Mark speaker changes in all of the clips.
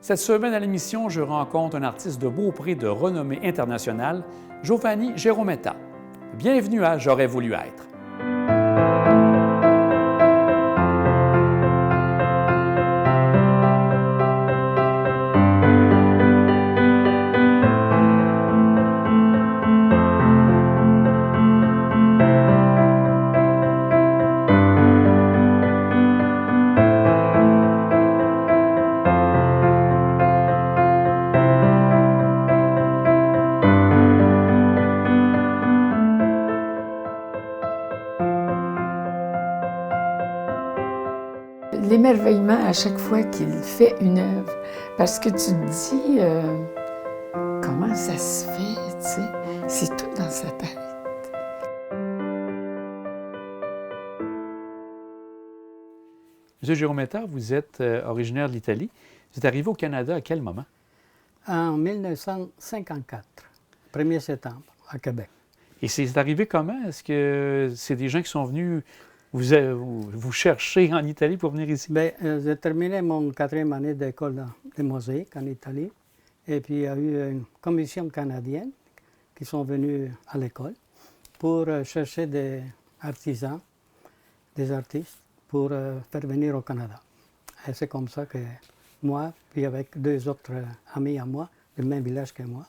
Speaker 1: Cette semaine à l'émission, je rencontre un artiste de Beaupré de renommée internationale, Giovanni Gerometta. Bienvenue à J'aurais voulu être.
Speaker 2: L'émerveillement à chaque fois qu'il fait une œuvre, parce que tu te dis comment ça se fait, tu sais, c'est tout dans sa tête.
Speaker 1: Monsieur Gerometta, vous êtes originaire de l'Italie. Vous êtes arrivé au Canada à quel moment?
Speaker 3: En 1954, 1er septembre, à Québec.
Speaker 1: Et c'est arrivé comment? Est-ce que c'est des gens qui sont venus vous chercher en Italie pour venir ici?
Speaker 3: Bien, j'ai terminé mon 4e année d'école de mosaïque en Italie. Et puis, il y a eu une commission canadienne qui sont venus à l'école pour chercher des artisans, des artistes, pour faire venir au Canada. Et c'est comme ça que moi, puis avec 2 autres amis à moi, du même village que moi,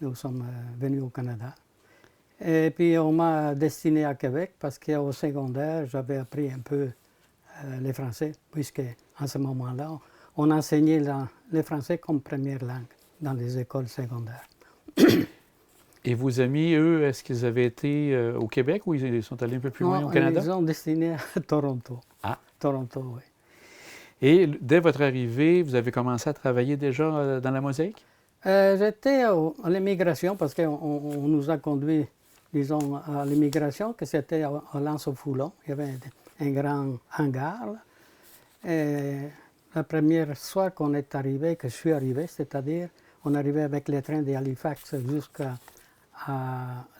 Speaker 3: nous sommes venus au Canada. Et puis on m'a destiné à Québec parce qu'au secondaire, j'avais appris un peu le français, puisque en ce moment-là, on enseignait le français comme première langue dans les écoles secondaires.
Speaker 1: Et vos amis, eux, est-ce qu'ils avaient été au Québec ou ils sont allés un peu plus loin au Canada?
Speaker 3: Ils ont destiné à Toronto.
Speaker 1: Ah.
Speaker 3: Toronto, oui.
Speaker 1: Et dès votre arrivée, vous avez commencé à travailler déjà dans la mosaïque?
Speaker 3: J'étais à l'immigration parce qu'on nous a conduits, disons, à l'immigration, que c'était à Lens-au-Foulon. Il y avait un grand hangar. Et la première soir qu'on est arrivé, que je suis arrivé, c'est-à-dire, on arrivait avec les trains d'Halifax jusqu'à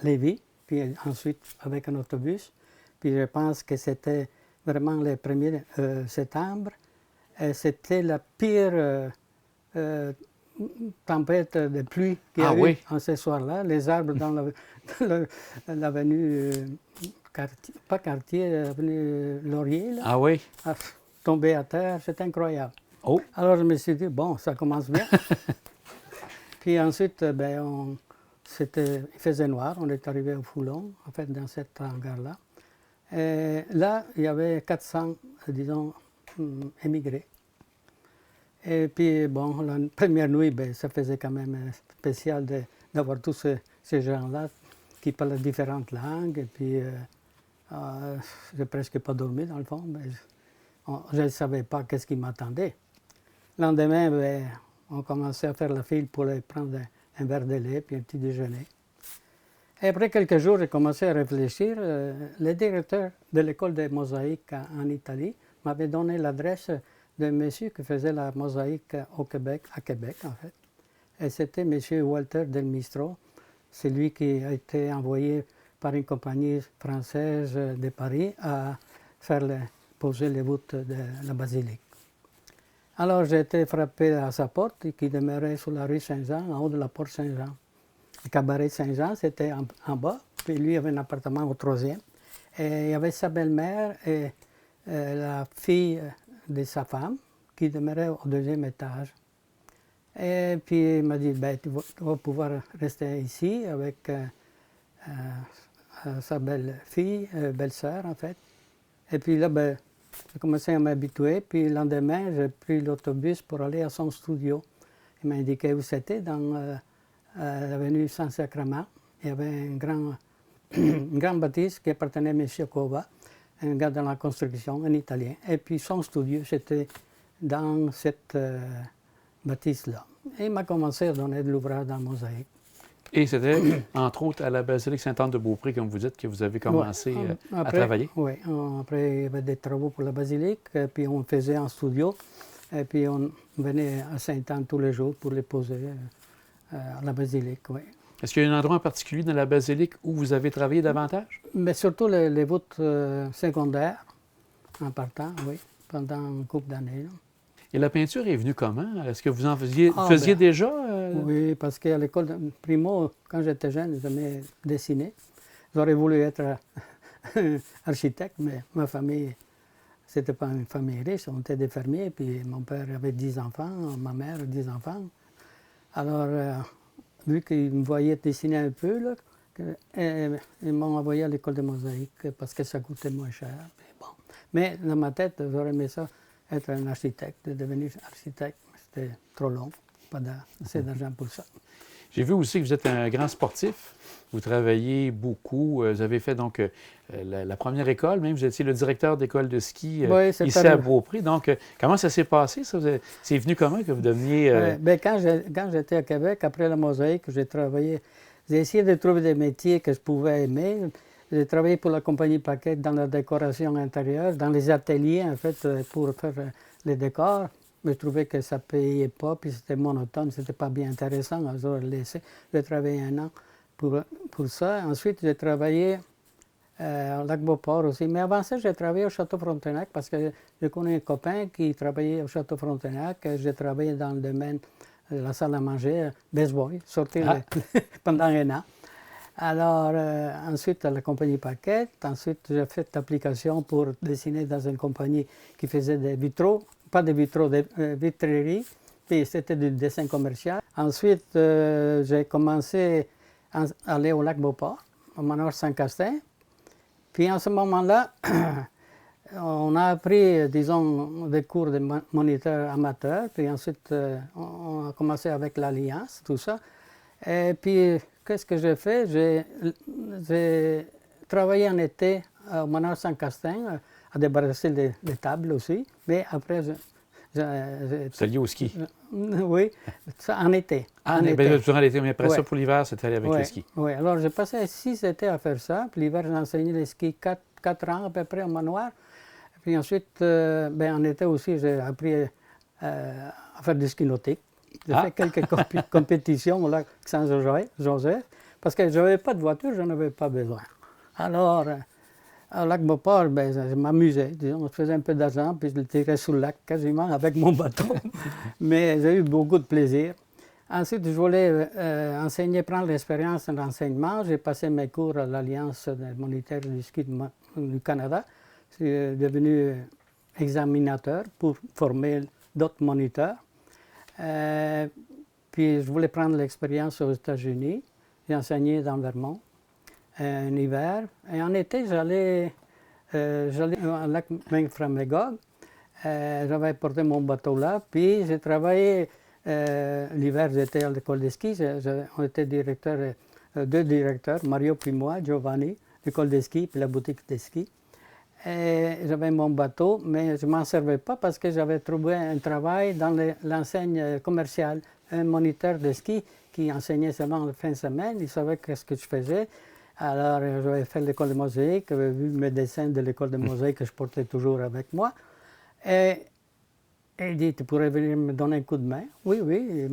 Speaker 3: Lévis, puis ensuite avec un autobus. Puis je pense que c'était vraiment le 1er septembre. Et c'était la pire tempête de pluie qu'il y a eu en ce soir-là. Les arbres dans l'avenue, pas Cartier, l'avenue Laurier, là, tombaient à terre. C'était incroyable.
Speaker 1: Oh.
Speaker 3: Alors je me suis dit, bon, ça commence bien. Puis ensuite, il faisait noir. On est arrivé au Foulon, en fait, dans cet hangar-là. Et là, il y avait 400, disons, émigrés. Et puis, bon, la première nuit, ça faisait quand même spécial d'avoir tous ces gens-là qui parlent différentes langues. Et puis, je n'ai presque pas dormi, dans le fond. Je ne savais pas qu'est-ce qui m'attendait. Le lendemain, on commençait à faire la file pour aller prendre un verre de lait puis un petit déjeuner. Et après quelques jours, j'ai commencé à réfléchir. Le directeur de l'école de mosaïque en Italie m'avait donné l'adresse d'un monsieur qui faisait la mosaïque au Québec, à Québec en fait. Et c'était monsieur Walter Del Mistro. C'est lui qui a été envoyé par une compagnie française de Paris à poser les voûtes de la basilique. Alors j'ai été frappé à sa porte, qui demeurait sur la rue Saint-Jean, en haut de la porte Saint-Jean. Le cabaret Saint-Jean, c'était en bas, puis lui avait un appartement au 3e. Et il y avait sa belle-mère et la fille de sa femme qui demeurait au 2e étage. Et puis il m'a dit, tu vas pouvoir rester ici avec sa belle-fille, belle-sœur en fait. Et puis là, j'ai commencé à m'habituer, puis le lendemain, j'ai pris l'autobus pour aller à son studio. Il m'a indiqué où c'était, dans l'avenue Saint-Sacrement. Il y avait une grande bâtisse qui appartenait à M. Cova, un gars dans la construction, un Italien. Et puis son studio, c'était dans cette bâtisse-là. Et il m'a commencé à donner de l'ouvrage dans la mosaïque.
Speaker 1: Et c'était, entre autres, à la basilique Sainte-Anne-de-Beaupré, comme vous dites, que vous avez commencé à travailler? Oui,
Speaker 3: après il y avait des travaux pour la basilique, et puis on faisait en studio, et puis on venait à Sainte-Anne tous les jours pour les poser à la basilique, oui.
Speaker 1: Est-ce qu'il y a un endroit en particulier dans la basilique où vous avez travaillé davantage?
Speaker 3: Mais surtout les voûtes secondaires, en partant, oui, pendant une couple d'années.
Speaker 1: Et la peinture est venue comment? Est-ce que vous en faisiez,
Speaker 3: Ah,
Speaker 1: faisiez
Speaker 3: ben,
Speaker 1: déjà?
Speaker 3: Oui, parce qu'à l'école de primo, quand j'étais jeune, j'aimais dessiner. J'aurais voulu être architecte, mais ma famille, c'était pas une famille riche, on était des fermiers, puis mon père avait 10 enfants, ma mère 10 enfants. Alors, vu qu'ils me voyaient dessiner un peu, là, ils m'ont envoyé à l'école de mosaïque parce que ça coûtait moins cher. Puis bon. Mais dans ma tête, j'aurais aimé ça, être un architecte, devenir architecte. C'était trop long, pas assez d'argent pour ça.
Speaker 1: J'ai vu aussi que vous êtes un grand sportif. Vous travaillez beaucoup. Vous avez fait donc la première école, même vous étiez le directeur d'école de ski
Speaker 3: Oui,
Speaker 1: ici à Beaupré. Donc, comment ça s'est passé, ça? C'est venu comment que vous deveniez...
Speaker 3: Ben, quand j'étais à Québec, après la mosaïque, j'ai travaillé. J'ai essayé de trouver des métiers que je pouvais aimer. J'ai travaillé pour la compagnie Paquette dans la décoration intérieure, dans les ateliers, en fait, pour faire les décors. Mais je trouvais que ça ne payait pas, puis c'était monotone, c'était pas bien intéressant. Alors, j'ai laissé. J'ai travaillé 1 an pour ça. Ensuite, j'ai travaillé au Lac-Beauport aussi. Mais avant ça, j'ai travaillé au Château Frontenac parce que je connais un copain qui travaillait au Château Frontenac. J'ai travaillé dans le domaine de la salle à manger, Best Boy, sortir pendant 1 an. Alors, ensuite, à la compagnie Paquette. Ensuite, j'ai fait l'application pour dessiner dans une compagnie qui faisait des vitraux, pas des vitraux, des vitreries. Puis c'était du dessin commercial. Ensuite, j'ai commencé à aller au Lac-Beauport, au manoir Saint-Castin. Puis en ce moment-là, on a appris, disons, des cours de moniteur amateur. Puis ensuite, on a commencé avec l'Alliance, tout ça. Et puis, qu'est-ce que j'ai fait? J'ai travaillé en été au manoir Saint-Castin, à débarrasser des tables aussi. Mais après,
Speaker 1: c'est lié au ski?
Speaker 3: Oui, ça, en été.
Speaker 1: Ah, durant l'été, mais après ça, pour l'hiver, c'était allé avec le ski.
Speaker 3: Oui, alors j'ai passé 6 étés à faire ça. Puis l'hiver, j'ai enseigné le ski 4 ans à peu près au manoir. Puis ensuite, en été aussi, j'ai appris à faire du ski nautique. J'ai fait quelques compétitions au lac Saint-Joseph, parce que je n'avais pas de voiture, je n'avais pas besoin. Alors, au lac Beauport, je m'amusais, disons, je faisais un peu d'argent, puis je le tirais sous le lac quasiment avec mon bateau. Mais j'ai eu beaucoup de plaisir. Ensuite, je voulais enseigner, prendre l'expérience en enseignement. J'ai passé mes cours à l'Alliance des moniteurs du ski du Canada. Je suis devenu examinateur pour former d'autres moniteurs. Puis je voulais prendre l'expérience aux États-Unis. J'ai enseigné dans Vermont un hiver. Et en été, j'allais au lac Memphremagog. J'avais porté mon bateau là. Puis j'ai travaillé l'hiver, j'étais à l'école de ski. On était deux directeurs, Mario puis moi, Giovanni, l'école de ski puis la boutique de ski. J'avais mon bateau, mais je ne m'en servais pas parce que j'avais trouvé un travail dans l'enseigne commerciale. Un moniteur de ski qui enseignait seulement la fin de semaine, il savait ce que je faisais. Alors, j'avais fait l'école de mosaïque, j'avais vu mes dessins de l'école de mosaïque que je portais toujours avec moi. Et il dit, tu pourrais venir me donner un coup de main? Oui, oui.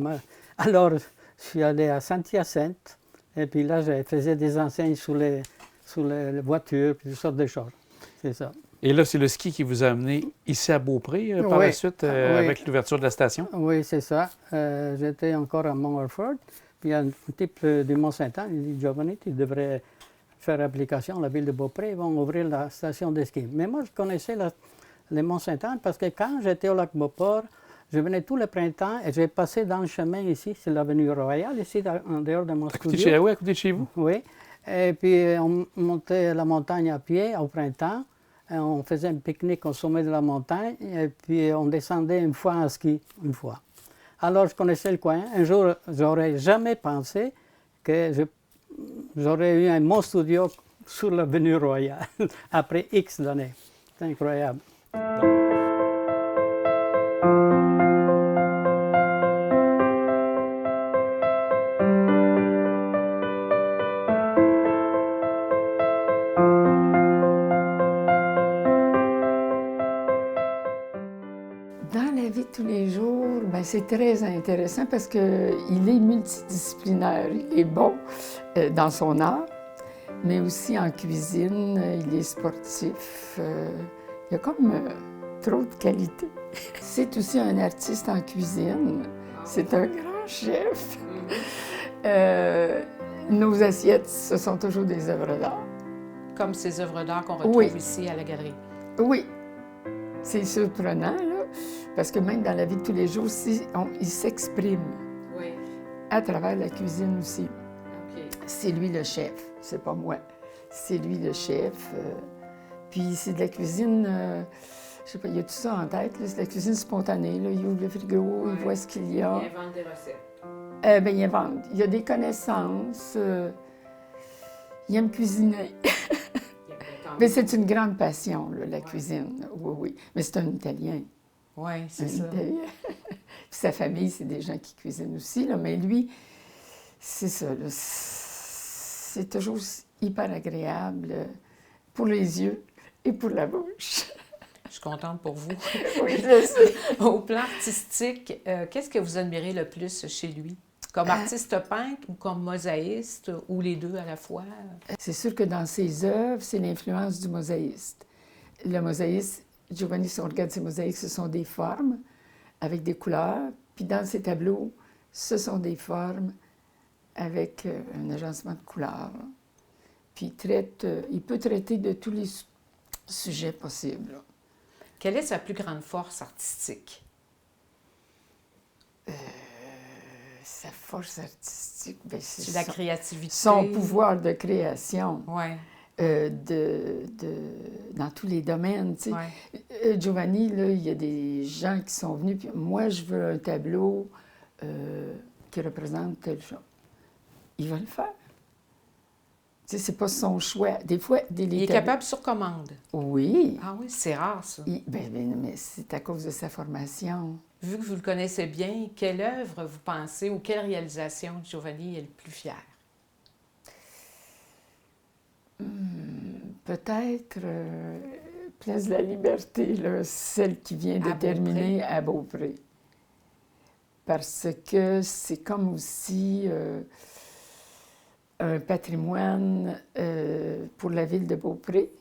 Speaker 3: Alors, je suis allé à Saint-Hyacinthe, et puis là, je faisais des enseignes sur les voitures, puis toutes sortes de choses. C'est ça.
Speaker 1: Et là, c'est le ski qui vous a amené ici à Beaupré par la suite, avec l'ouverture de la station?
Speaker 3: Oui, c'est ça. J'étais encore à Mont-Orford, puis il y a un type du Mont-Saint-Anne, il dit, Giovanni, tu devrais faire application à la ville de Beaupré, ils vont ouvrir la station de ski. Mais moi, je connaissais le Mont-Saint-Anne parce que quand j'étais au lac Beauport, je venais tout le printemps et j'ai passé dans le chemin ici, c'est l'avenue Royale, ici, en dehors de mon studio.
Speaker 1: À côté de chez vous?
Speaker 3: Oui. Et puis, on montait la montagne à pied au printemps. On faisait un pique-nique au sommet de la montagne. Et puis, on descendait une fois en ski, une fois. Alors, je connaissais le coin. Un jour, j'aurais jamais pensé que j'aurais eu mon studio sur l'avenue Royale, après X années. C'est incroyable.
Speaker 2: Tous les jours, c'est très intéressant parce qu'il est multidisciplinaire. Il est bon dans son art, mais aussi en cuisine, il est sportif. Il y a comme trop de qualité. C'est aussi un artiste en cuisine. C'est un grand chef. Nos assiettes, ce sont toujours des œuvres d'art.
Speaker 4: Comme ces œuvres d'art qu'on retrouve
Speaker 2: Oui.
Speaker 4: ici à la galerie.
Speaker 2: Oui, c'est surprenant, là, parce que même dans la vie de tous les jours, il s'exprime
Speaker 4: Oui.
Speaker 2: à travers la cuisine aussi.
Speaker 4: OK.
Speaker 2: C'est lui le chef, c'est pas moi. C'est lui le chef. Puis c'est de la cuisine, je sais pas, il y a tout ça en tête, là, c'est de la cuisine spontanée. Là. Il ouvre le frigo, il voit ce qu'il y a.
Speaker 4: Il invente des recettes.
Speaker 2: Ben, il invente. Il a des connaissances. Il aime cuisiner. Mais c'est une grande passion, là, la cuisine. Oui, oui. Mais c'est un Italien.
Speaker 4: Oui, c'est
Speaker 2: Un
Speaker 4: ça.
Speaker 2: Italien. Puis sa famille, c'est des gens qui cuisinent aussi, là. Mais lui, c'est ça. Là. C'est toujours hyper agréable pour les yeux et pour la bouche.
Speaker 4: Je suis contente pour vous.
Speaker 2: Oui, je sais.
Speaker 4: Au plan artistique, qu'est-ce que vous admirez le plus chez lui? Comme artiste peintre ou comme mosaïste, ou les deux à la fois?
Speaker 2: C'est sûr que dans ses œuvres, c'est l'influence du mosaïste. Le mosaïste, Giovanni, si on regarde ses mosaïques, ce sont des formes avec des couleurs. Puis dans ses tableaux, ce sont des formes avec un agencement de couleurs. Puis il peut traiter de tous les sujets possibles.
Speaker 4: Quelle est sa plus grande force artistique?
Speaker 2: Sa force artistique, bien,
Speaker 4: C'est la créativité.
Speaker 2: son pouvoir de création.
Speaker 4: Oui.
Speaker 2: Dans tous les domaines. Tu sais.
Speaker 4: Ouais.
Speaker 2: Giovanni, là, il y a des gens qui sont venus, puis moi, je veux un tableau qui représente telle chose. Il va le faire. Tu sais, c'est pas son choix. Des fois,
Speaker 4: Il est capable sur commande.
Speaker 2: Oui.
Speaker 4: Ah oui, c'est rare, ça.
Speaker 2: Mais c'est à cause de sa formation.
Speaker 4: Vu que vous le connaissez bien, quelle œuvre vous pensez ou quelle réalisation de Giovanni est le plus fier?
Speaker 2: Peut-être Place de la Liberté, là, celle qui vient de terminer à Beaupré. Parce que c'est comme aussi un patrimoine pour la ville de Beaupré.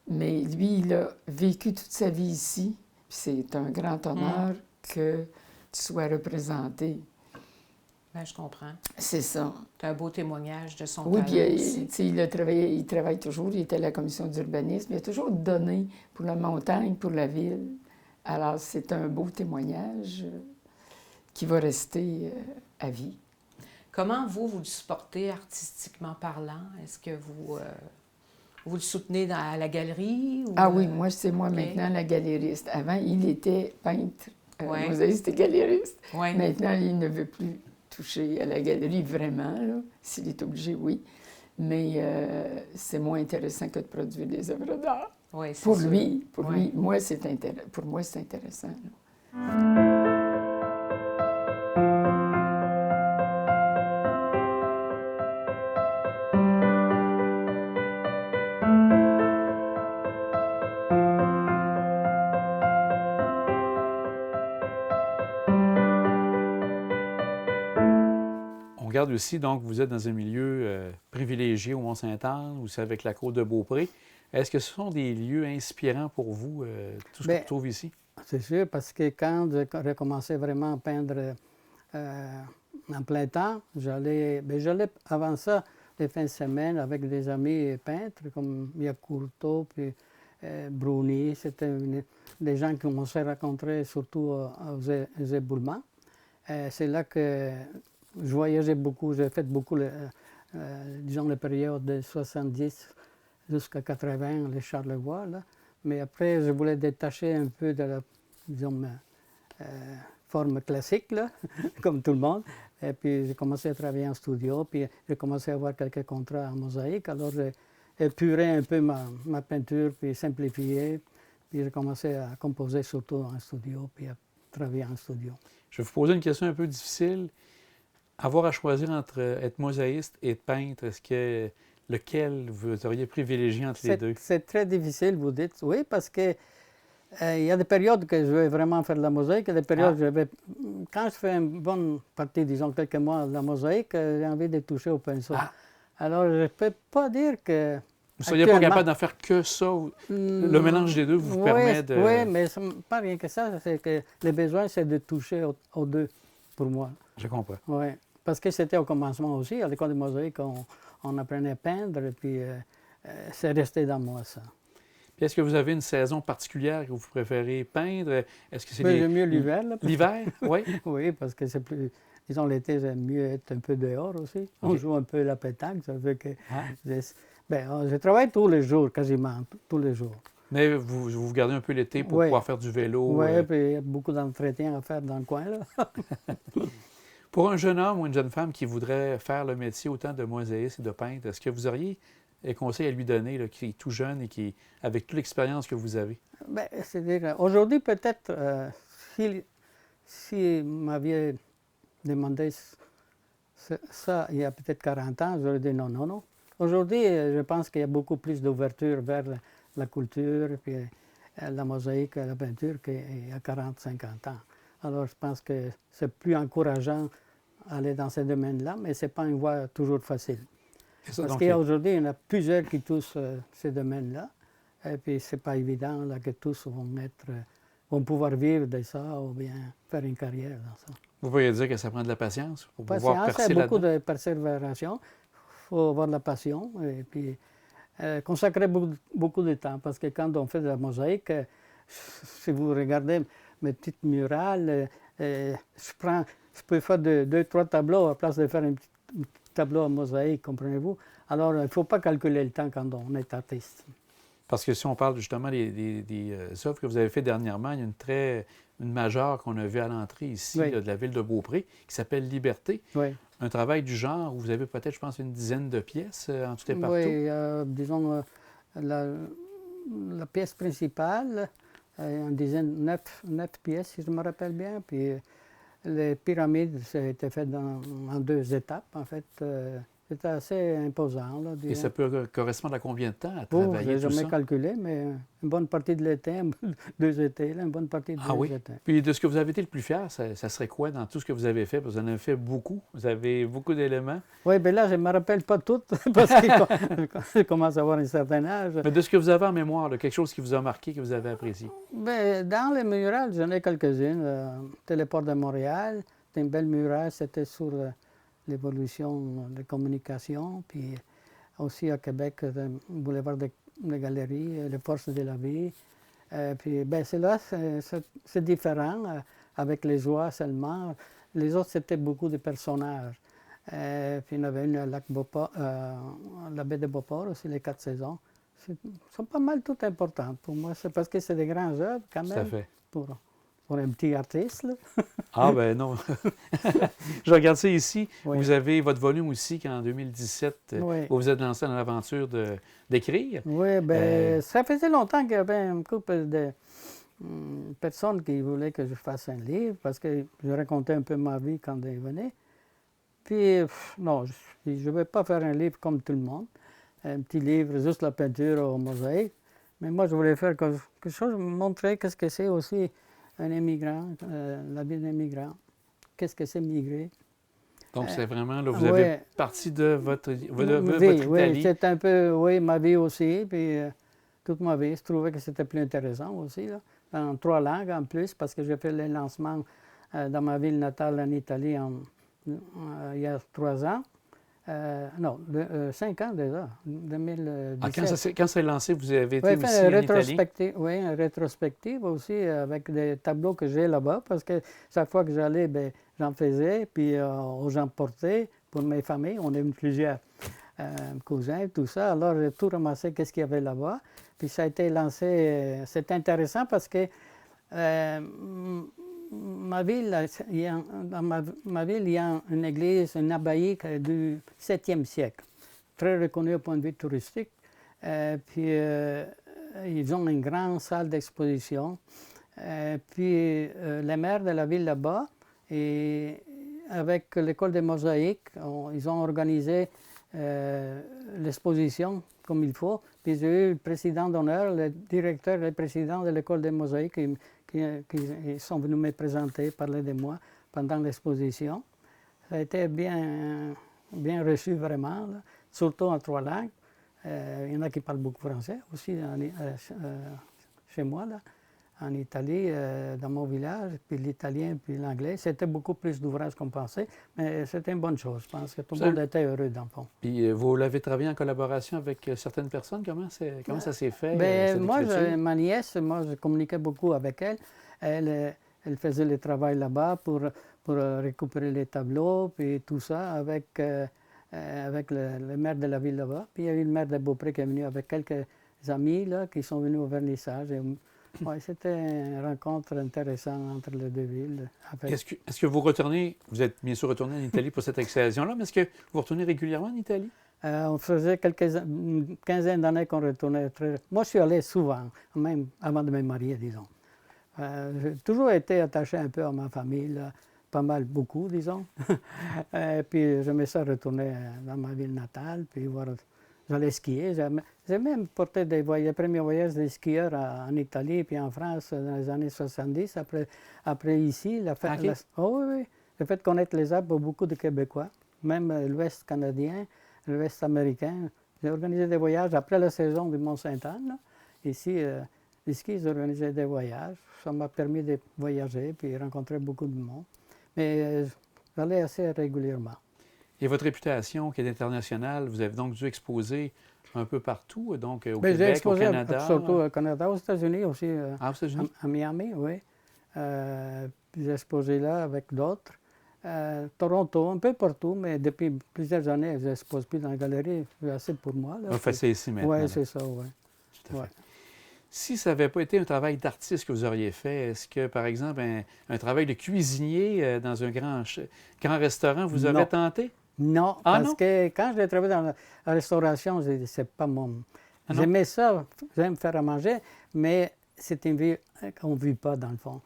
Speaker 2: Mais lui, il a vécu toute sa vie ici. Puis c'est un grand honneur que tu sois représenté.
Speaker 4: Bien, je comprends.
Speaker 2: C'est ça.
Speaker 4: C'est un beau témoignage de son
Speaker 2: Oui,
Speaker 4: talent
Speaker 2: puis
Speaker 4: aussi.
Speaker 2: il travaille toujours. Il était à la commission d'urbanisme. Il a toujours donné pour la montagne, pour la ville. Alors, c'est un beau témoignage qui va rester à vie.
Speaker 4: Comment vous le supportez artistiquement parlant? Est-ce que vous le soutenez à la galerie? Ou,
Speaker 2: Oui, moi, c'est moi maintenant la galériste. Avant, il était peintre, mosaïste et galériste.
Speaker 4: Ouais.
Speaker 2: Maintenant, il ne veut plus toucher à la galerie, vraiment, là. S'il est obligé, oui. Mais c'est moins intéressant que de produire des œuvres d'art.
Speaker 4: Oui, c'est
Speaker 2: Pour
Speaker 4: sûr.
Speaker 2: lui, pour
Speaker 4: Ouais.
Speaker 2: lui. Pour moi, c'est intéressant. Là.
Speaker 1: On regarde aussi, donc, vous êtes dans un milieu privilégié au Mont-Sainte-Anne, vous savez, avec la côte de Beaupré. Est-ce que ce sont des lieux inspirants pour vous, tout ce qu'on trouve ici?
Speaker 3: C'est sûr, parce que quand j'ai commencé vraiment à peindre en plein temps, j'allais avant ça les fins de semaine avec des amis peintres comme Miacurto, puis Bruni. C'était des gens qu'on s'est rencontrés surtout aux éboulements. C'est là que je voyageais beaucoup, j'ai fait beaucoup, disons, les périodes de 70 jusqu'à 80, les Charlevoix, là. Mais après, je voulais détacher un peu de la, disons, forme classique, là, comme tout le monde. Et puis, j'ai commencé à travailler en studio, puis j'ai commencé à avoir quelques contrats en mosaïque. Alors, j'ai épuré un peu ma peinture, puis simplifié. Puis, j'ai commencé à composer surtout en studio, puis à travailler en studio.
Speaker 1: Je vais vous poser une question un peu difficile. Avoir à choisir entre être mosaïste et être peintre, est-ce que lequel vous auriez privilégié entre les deux?
Speaker 3: C'est très difficile, vous dites. Oui, parce que il y a des périodes que je vais vraiment faire de la mosaïque, et des périodes quand je fais une bonne partie, disons quelques mois de la mosaïque, j'ai envie de toucher au pinceau. Alors, je ne peux pas dire que
Speaker 1: Vous ne seriez pas
Speaker 3: Actuellement,
Speaker 1: capable d'en faire que ça? Le mélange des deux vous permet de...
Speaker 3: Oui, mais pas rien que ça. C'est que le besoin, c'est de toucher aux deux, pour moi.
Speaker 1: Je comprends.
Speaker 3: Oui, parce que c'était au commencement aussi. À l'école de mosaïque, on apprenait à peindre, et puis c'est resté dans moi, ça.
Speaker 1: Puis est-ce que vous avez une saison particulière que vous préférez peindre? Est-ce que c'est
Speaker 3: Mais j'aime mieux l'hiver. Là,
Speaker 1: l'hiver? Oui.
Speaker 3: Oui, parce que c'est plus... Disons, l'été, j'aime mieux être un peu dehors aussi. On joue un peu la pétanque, ça fait que...
Speaker 1: Ah.
Speaker 3: je travaille tous les jours, quasiment, tous les jours.
Speaker 1: Mais vous gardez un peu l'été pour
Speaker 3: Oui.
Speaker 1: pouvoir faire du vélo.
Speaker 3: Oui, puis il y a beaucoup d'entretien à faire dans le coin, là.
Speaker 1: Pour un jeune homme ou une jeune femme qui voudrait faire le métier autant de mosaïste et de peintre, est-ce que vous auriez des conseils à lui donner, là, qui est tout jeune et qui, avec toute l'expérience que vous avez?
Speaker 3: Ben, c'est-à-dire, aujourd'hui, peut-être, si m'aviez demandé ça il y a peut-être 40 ans, j'aurais dit non, non, non. Aujourd'hui, je pense qu'il y a beaucoup plus d'ouverture vers la culture, puis la mosaïque, la peinture qu'il y a 40, 50 ans. Alors, je pense que c'est plus encourageant d'aller dans ces domaines-là, mais ce n'est pas une voie toujours facile.
Speaker 1: Ça,
Speaker 3: Parce
Speaker 1: donc,
Speaker 3: qu'aujourd'hui, il y en a plusieurs qui touchent ces domaines-là, et puis ce n'est pas évident là, que tous vont pouvoir vivre de ça ou bien faire une carrière dans ça.
Speaker 1: vous pourriez dire que ça prend de la patience pour pouvoir percer
Speaker 3: c'est beaucoup
Speaker 1: là-dedans?
Speaker 3: de persévération, il faut avoir de la passion, et puis consacrer beaucoup de temps, parce que quand on fait de la mosaïque, si vous regardez mes petites murales, je peux faire 2-3 tableaux à la place de faire un petit tableau en mosaïque, comprenez-vous? Alors, il ne faut pas calculer le temps quand on est artiste.
Speaker 1: Parce que si on parle justement des œuvres que vous avez faites dernièrement, il y a une majeure qu'on a vue à l'entrée ici,
Speaker 3: Oui.
Speaker 1: là, de la ville de Beaupré, qui s'appelle Liberté.
Speaker 3: Oui,
Speaker 1: Un travail du genre où vous avez peut-être, je pense, une dizaine de pièces en tout et partout.
Speaker 3: oui disons, la pièce principale, une dizaine, 9 pièces, si je me rappelle bien, puis les pyramides, ça a été fait en 2 étapes, en fait. C'était assez imposant. Là,
Speaker 1: Et ça peut correspondre à combien de temps à
Speaker 3: je
Speaker 1: travailler
Speaker 3: n'ai
Speaker 1: tout
Speaker 3: jamais
Speaker 1: ça?
Speaker 3: calculé, mais une bonne partie de l'été, 2 étés, là, une bonne partie de
Speaker 1: Ah oui?
Speaker 3: étés.
Speaker 1: Puis de ce que vous avez été le plus fier, ça serait quoi dans tout ce que vous avez fait? Parce que vous en avez fait beaucoup. Vous avez beaucoup d'éléments.
Speaker 3: Oui, mais là, je ne me rappelle pas toutes, parce que je commence à avoir un certain âge.
Speaker 1: Mais de ce que vous avez en mémoire, là, quelque chose qui vous a marqué, que vous avez apprécié.
Speaker 3: Ben, dans les murales, j'en ai quelques-unes. Téléport de Montréal, c'était une belle murale, c'était sur l'évolution des communications. Puis aussi à Québec, le boulevard des Galeries, les forces de la vie. Puis ben, là c'est différent, avec les joies seulement. Les autres, c'était beaucoup de personnages. Puis il y en avait une à la baie de Beauport aussi, les 4 saisons. Sont pas mal toutes importantes pour moi. C'est parce que c'est des grandes œuvres quand même.
Speaker 1: Tout à fait.
Speaker 3: Pour un petit artiste. Là.
Speaker 1: Ah ben non. Je regarde ça ici.
Speaker 3: Oui.
Speaker 1: Vous avez votre volume aussi qu'en 2017,
Speaker 3: Oui.
Speaker 1: où vous êtes lancé dans l'aventure d'écrire.
Speaker 3: Oui, bien, ça faisait longtemps qu'il y avait un couple de personnes qui voulaient que je fasse un livre, parce que je racontais un peu ma vie quand ils venaient. Puis, non, je ne vais pas faire un livre comme tout le monde, un petit livre, juste la peinture au mosaïque. Mais moi, je voulais faire quelque chose, montrer qu'est-ce que c'est aussi un immigrant, la vie d'un immigrant. Qu'est-ce que c'est migrer?
Speaker 1: Donc, c'est vraiment, là, vous avez parti de votre
Speaker 3: vie,
Speaker 1: Italie.
Speaker 3: Oui, c'est un peu, oui, ma vie aussi, puis toute ma vie. Je trouvais que c'était plus intéressant aussi, là, en 3 langues en plus, parce que j'ai fait le lancement dans ma ville natale en Italie il y a 3 ans. Non, 5 ans déjà, 2017.
Speaker 1: Ah, quand c'est lancé, vous avez été aussi en Italie?
Speaker 3: Oui, une rétrospective aussi avec des tableaux que j'ai là-bas, parce que chaque fois que j'allais, ben, j'en faisais, puis j'en portais pour mes familles. On est plusieurs cousins, tout ça. Alors, j'ai tout ramassé, qu'est-ce qu'il y avait là-bas. Puis ça a été lancé, c'est intéressant parce que ma ville, dans ma ville, il y a une église, une abbaye du 7e siècle, très reconnue au point de vue touristique. Puis ils ont une grande salle d'exposition. Puis les maires de la ville là-bas, et avec l'école des mosaïques, ils ont organisé l'exposition comme il faut. Puis j'ai eu le président d'honneur, le directeur et le président de l'école des mosaïques qui sont venus me présenter, parler de moi pendant l'exposition. Ça a été bien reçu vraiment, là, surtout en 3 langues. Il y en a qui parlent beaucoup français aussi chez moi, là, en Italie, dans mon village, puis l'italien, puis l'anglais. C'était beaucoup plus d'ouvrages qu'on pensait, mais c'était une bonne chose. Je pense que tout le monde était heureux, dans le fond.
Speaker 1: Puis vous l'avez travaillé en collaboration avec certaines personnes? Comment ça s'est fait?
Speaker 3: Moi, ma nièce, moi, je communiquais beaucoup avec elle. Elle faisait le travail là-bas pour récupérer les tableaux, puis tout ça, avec le maire de la ville là-bas. Puis il y a eu le maire de Beaupré qui est venu avec quelques amis là, qui sont venus au vernissage. Ouais, c'était une rencontre intéressante entre les deux villes.
Speaker 1: Est-ce que vous retournez, vous êtes bien sûr retourné en Italie pour cette excitation-là, mais est-ce que vous retournez régulièrement en Italie?
Speaker 3: On faisait une quinzaine d'années qu'on retournait. Moi, je suis allé souvent, même avant de me marier, disons. J'ai toujours été attaché un peu à ma famille, là, pas mal, beaucoup, disons. Puis j'aimais ça retourner dans ma ville natale, puis voir. J'allais skier. J'ai même porté des premiers voyages des skieurs en Italie puis en France dans les années 70. Après ici, le fait de connaître les Alpes pour beaucoup de Québécois, même l'Ouest canadien, l'Ouest américain. J'ai organisé des voyages après la saison du Mont-Sainte-Anne. Ici, les skis, j'ai organisé des voyages. Ça m'a permis de voyager puis rencontrer beaucoup de monde. Mais j'allais assez régulièrement.
Speaker 1: Et votre réputation qui est internationale, vous avez donc dû exposer un peu partout, donc au Québec, au Canada?
Speaker 3: Surtout au Canada, aux États-Unis aussi.
Speaker 1: Aux États-Unis?
Speaker 3: À Miami, oui. J'ai exposé là avec d'autres. Toronto, un peu partout, mais depuis plusieurs années, je n'expose plus dans la galerie. C'est assez pour moi.
Speaker 1: Vous faites ça ici maintenant?
Speaker 3: Oui, c'est ça, oui.
Speaker 1: Tout à fait. Si ça n'avait pas été un travail d'artiste que vous auriez fait, est-ce que, par exemple, un travail de cuisinier dans un grand restaurant vous aurait tenté?
Speaker 3: Non, parce que quand j'ai travaillé dans la restauration, c'est pas mon... J'aimais ça, j'aime faire à manger, mais c'est une vie qu'on ne vit pas dans le fond.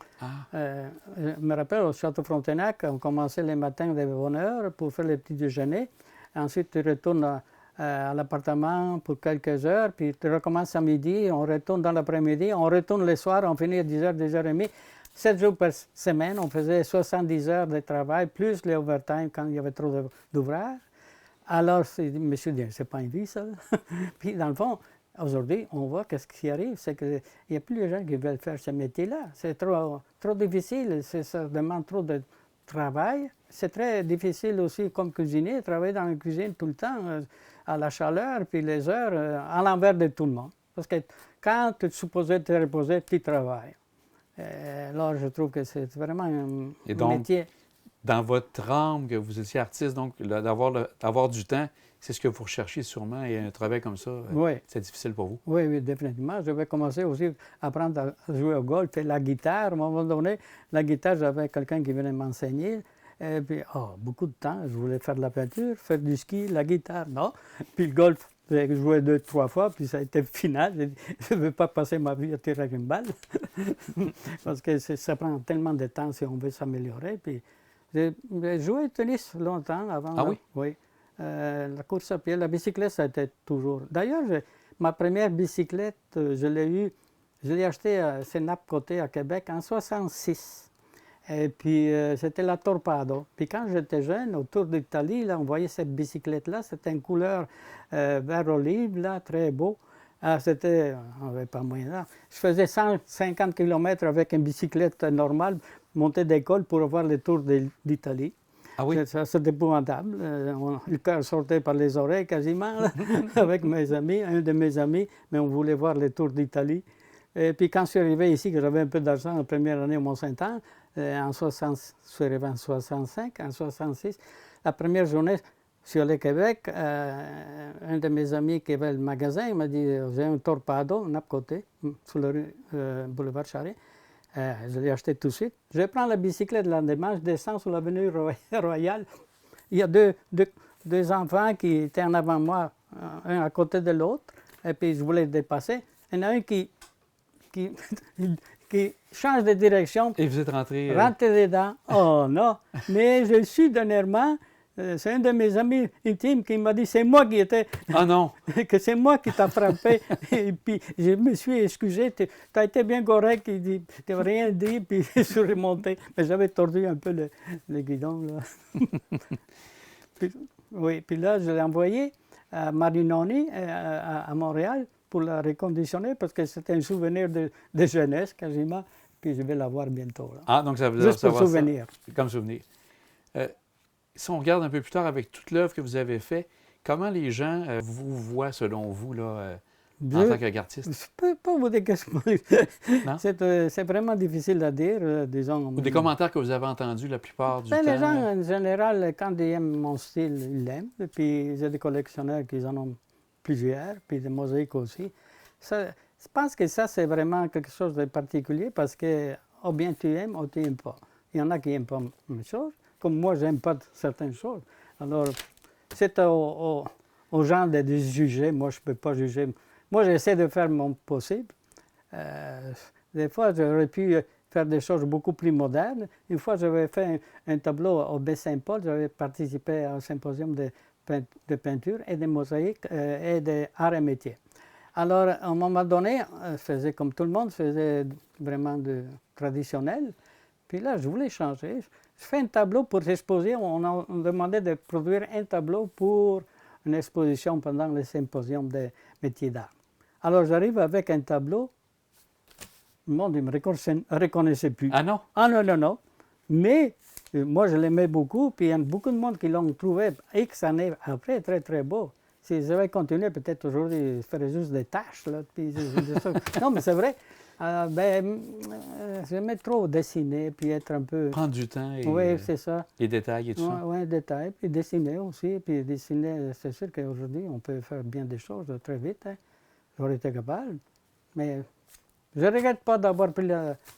Speaker 3: Je me rappelle au Château Frontenac, on commençait les matins de bonne heure pour faire le petit déjeuner. Ensuite, tu retournes à l'appartement pour quelques heures, puis tu recommences à midi, on retourne dans l'après-midi, on retourne le soir, on finit à 10h, 10h30. 7 jours par semaine, on faisait 70 heures de travail, plus les overtime quand il y avait trop d'ouvrages. Alors, je me suis dit, c'est pas une vie, ça. Puis, dans le fond, aujourd'hui, on voit qu'est-ce qui arrive, c'est qu'il n'y a plus de gens qui veulent faire ce métier-là. C'est trop difficile, ça demande trop de travail. C'est très difficile aussi comme cuisinier, travailler dans la cuisine tout le temps, à la chaleur, puis les heures, à l'envers de tout le monde. Parce que quand tu es supposé te reposer, tu travailles. Alors, je trouve que c'est vraiment un métier.
Speaker 1: Dans votre âme, que vous étiez artiste, donc d'avoir du temps, c'est ce que vous recherchez sûrement, et un travail comme ça, c'est difficile pour vous?
Speaker 3: Oui, définitivement. Je vais commencer aussi à apprendre à jouer au golf et la guitare. À un moment donné, la guitare, j'avais quelqu'un qui venait m'enseigner. Et puis, beaucoup de temps, je voulais faire de la peinture, faire du ski, la guitare, non. Puis le golf, j'ai joué 2-3 fois, puis ça a été final. J'ai dit, je ne veux pas passer ma vie à tirer avec une balle, parce que ça prend tellement de temps si on veut s'améliorer. Puis j'ai joué au tennis longtemps avant.
Speaker 1: Ah oui?
Speaker 3: Oui. La course à pied, la bicyclette, ça a été toujours. D'ailleurs, ma première bicyclette, je l'ai achetée à Sénap-Côté à Québec en 1966. Et puis, c'était la Torpedo. Puis quand j'étais jeune, autour d'Italie, là, on voyait cette bicyclette-là. C'était une couleur vert olive, là, très beau. On n'avait pas moyen là. Je faisais 150 km avec une bicyclette normale, montée d'école pour avoir le tour d'Italie.
Speaker 1: Ah oui?
Speaker 3: C'était épouvantable. Le cœur sortait par les oreilles quasiment, là, avec mes amis, un de mes amis, mais on voulait voir le tour d'Italie. Et puis quand je suis arrivé ici, que j'avais un peu d'argent la première année au Mont-Sainte-Anne, je suis arrivé en 65, en 66, la première journée, je suis allé à Québec, un de mes amis qui avait le magasin, il m'a dit, j'ai un Torpedo, un côté, sur le boulevard Charest. Je l'ai acheté tout de suite. Je prends la bicyclette le lendemain, je descends sur l'avenue Royale. Il y a deux enfants qui étaient en avant de moi, un à côté de l'autre, et puis je voulais dépasser. Il y en a un qui change de direction.
Speaker 1: Et vous êtes rentré...
Speaker 3: Rentré dedans. Oh non! Mais je suis dernièrement, c'est un de mes amis intimes qui m'a dit, c'est moi qui étais...
Speaker 1: Ah non!
Speaker 3: que c'est moi qui t'a frappé. Et puis je me suis excusé, tu as été bien correct, il dit, tu n'as rien dit, puis je suis remonté. Mais j'avais tordu un peu le guidon, là. Puis là, je l'ai envoyé à Marinoni, à Montréal, pour la reconditionner, parce que c'était un souvenir de jeunesse, quasiment, puis je vais la voir bientôt. Là.
Speaker 1: Ah, donc ça vous
Speaker 3: Juste pour
Speaker 1: savoir
Speaker 3: souvenir.
Speaker 1: ça, comme souvenir. Si on regarde un peu plus tard avec toute l'œuvre que vous avez faite, comment les gens vous voient, selon vous, là, en tant qu'artiste?
Speaker 3: Je ne peux pas vous dire qu'est-ce que c'est vraiment difficile à dire, disons.
Speaker 1: Ou des commentaires que vous avez entendus la plupart du temps?
Speaker 3: Les gens, en général, quand ils aiment mon style, ils l'aiment. Puis j'ai des collectionneurs qui en ont plusieurs, puis des mosaïques aussi. Ça, je pense que ça, c'est vraiment quelque chose de particulier parce que, ou bien tu aimes ou tu n'aimes pas. Il y en a qui n'aiment pas mes choses, comme moi, je n'aime pas certaines choses. Alors, c'est aux gens de juger. Moi, je ne peux pas juger. Moi, j'essaie de faire mon possible. Des fois, j'aurais pu faire des choses beaucoup plus modernes. Une fois, j'avais fait un tableau au Baie-Saint-Paul. J'avais participé à un symposium de peinture et de mosaïque et d'art et métiers. Alors, à un moment donné, je faisais comme tout le monde, je faisais vraiment de traditionnel. Puis là, je voulais changer. Je fais un tableau pour exposer. On demandait de produire un tableau pour une exposition pendant le symposium des métiers d'art. Alors, j'arrive avec un tableau. Le monde ne me reconnaissait plus.
Speaker 1: Ah non?
Speaker 3: Ah non, non, non. Mais moi, je l'aimais beaucoup. Puis il y a beaucoup de monde qui l'ont trouvé X années après très, très beau. Si j'avais continué, peut-être aujourd'hui, je ferais juste des tâches. Là, puis, non, mais c'est vrai. J'aimais trop dessiner, puis être un peu...
Speaker 1: Prendre du temps et
Speaker 3: oui, c'est ça.
Speaker 1: les détails et tout ça.
Speaker 3: Oui, détails. Puis dessiner aussi. Puis dessiner, c'est sûr qu'aujourd'hui, on peut faire bien des choses très vite. Hein. J'aurais été capable. Mais je ne regrette pas d'avoir pris,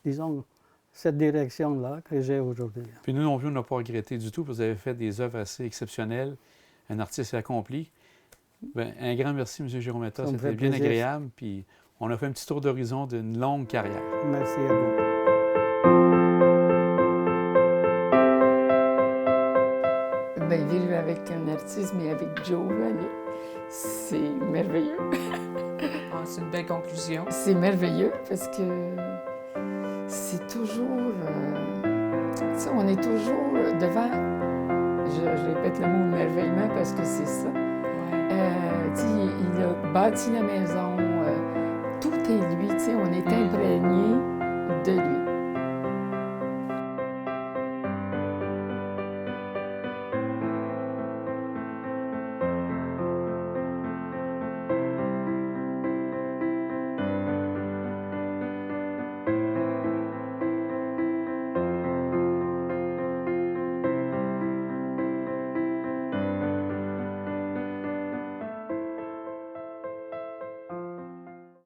Speaker 3: disons, cette direction-là que j'ai aujourd'hui.
Speaker 1: Puis nous non plus, on n'a pas regretté du tout, parce que vous avez fait des œuvres assez exceptionnelles, un artiste accompli. Bien, un grand merci, M. Girometa. C'était bien agréable. Puis on a fait un petit tour d'horizon d'une longue carrière.
Speaker 3: Merci à vous.
Speaker 2: Bien, vivre avec un artiste, mais avec Giovanni, c'est merveilleux.
Speaker 4: Ah, c'est une belle conclusion.
Speaker 2: C'est merveilleux parce que c'est toujours... on est toujours devant... Je répète le mot émerveillement parce que c'est ça.
Speaker 4: Ouais.
Speaker 2: Il a bâti la maison,